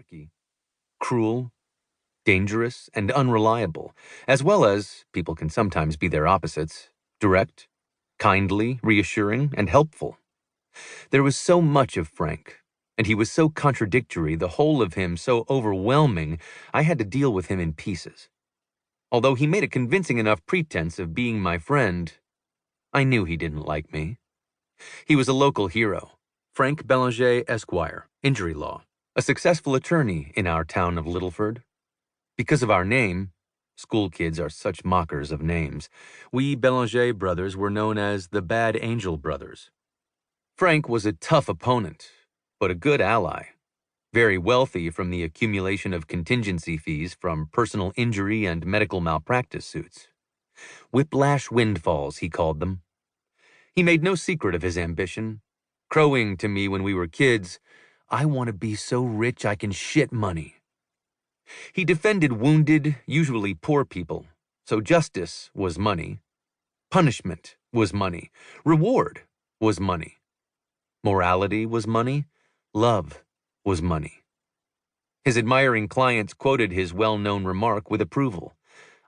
quirky, cruel, dangerous, and unreliable, as well as, people can sometimes be their opposites, direct, kindly, reassuring, and helpful. There was so much of Frank, and he was so contradictory, the whole of him so overwhelming, I had to deal with him in pieces. Although he made a convincing enough pretense of being my friend, I knew he didn't like me. He was a local hero, Frank Belanger, Esquire, injury law, a successful attorney in our town of Littleford. Because of our name, school kids are such mockers of names, we Belanger brothers were known as the Bad Angel Brothers. Frank was a tough opponent, but a good ally, very wealthy from the accumulation of contingency fees from personal injury and medical malpractice suits. Whiplash windfalls, he called them. He made no secret of his ambition, crowing to me when we were kids, "I want to be so rich I can shit money." He defended wounded, usually poor people, so justice was money, punishment was money, reward was money, morality was money, love was money. His admiring clients quoted his well-known remark with approval,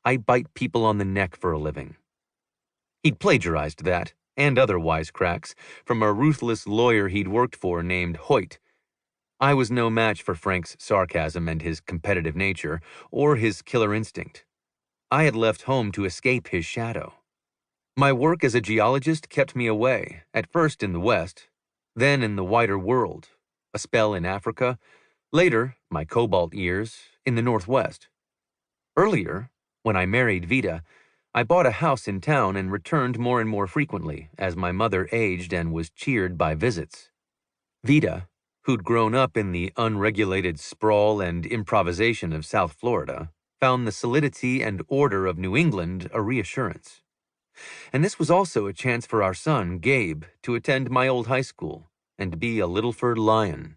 "I bite people on the neck for a living." He'd plagiarized that, and other wisecracks, from a ruthless lawyer he'd worked for named Hoyt. I was no match for Frank's sarcasm and his competitive nature, or his killer instinct. I had left home to escape his shadow. My work as a geologist kept me away, at first in the West, then in the wider world, a spell in Africa, later, my cobalt years, in the Northwest. Earlier, when I married Vida, I bought a house in town and returned more and more frequently as my mother aged and was cheered by visits. Vida, who'd grown up in the unregulated sprawl and improvisation of South Florida, found the solidity and order of New England a reassurance. And this was also a chance for our son, Gabe, to attend my old high school and be a Littleford Lion.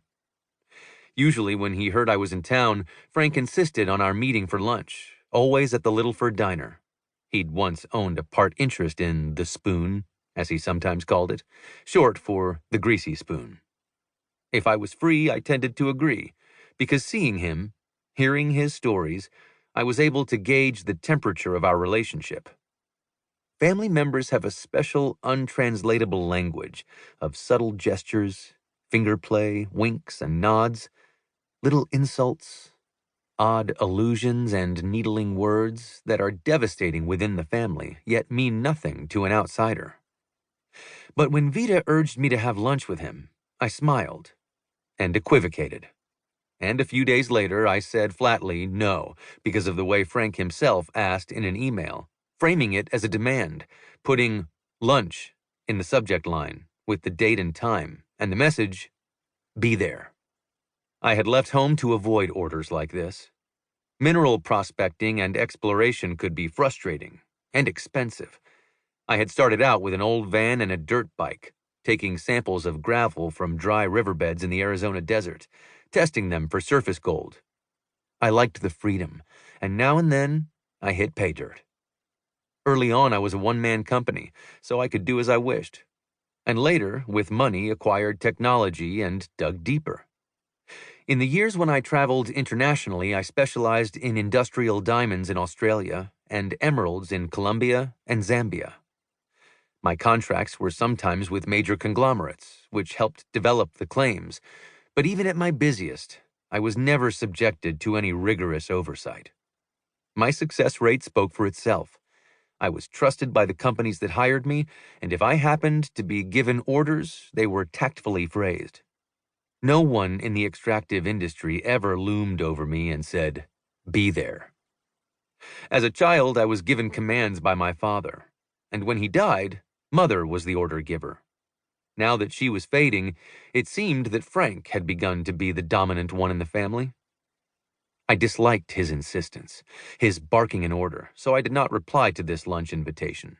Usually when he heard I was in town, Frank insisted on our meeting for lunch, always at the Littleford Diner. He'd once owned a part interest in the Spoon, as he sometimes called it, short for the Greasy Spoon. If I was free, I tended to agree, because seeing him, hearing his stories, I was able to gauge the temperature of our relationship. Family members have a special, untranslatable language of subtle gestures, finger play, winks, and nods, little insults, odd allusions and needling words that are devastating within the family, yet mean nothing to an outsider. But when Vida urged me to have lunch with him, I smiled and equivocated. And a few days later, I said flatly no, because of the way Frank himself asked in an email, framing it as a demand, putting lunch in the subject line with the date and time, and the message, "Be there." I had left home to avoid orders like this. Mineral prospecting and exploration could be frustrating and expensive. I had started out with an old van and a dirt bike, taking samples of gravel from dry riverbeds in the Arizona desert, testing them for surface gold. I liked the freedom, and now and then I hit pay dirt. Early on, I was a one-man company, so I could do as I wished. And later, with money, acquired technology and dug deeper. In the years when I traveled internationally, I specialized in industrial diamonds in Australia and emeralds in Colombia and Zambia. My contracts were sometimes with major conglomerates, which helped develop the claims, but even at my busiest, I was never subjected to any rigorous oversight. My success rate spoke for itself. I was trusted by the companies that hired me, and if I happened to be given orders, they were tactfully phrased. No one in the extractive industry ever loomed over me and said, "Be there." As a child, I was given commands by my father, and when he died, Mother was the order giver. Now that she was fading, it seemed that Frank had begun to be the dominant one in the family. I disliked his insistence, his barking an order, so I did not reply to this lunch invitation.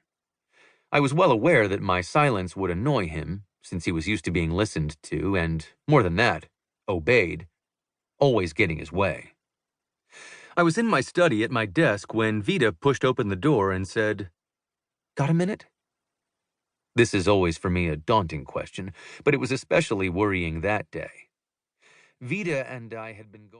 I was well aware that my silence would annoy him, since he was used to being listened to and, more than that, obeyed, always getting his way. I was in my study at my desk when Vida pushed open the door and said, "Got a minute?" This is always for me a daunting question, but it was especially worrying that day. Vida and I had been going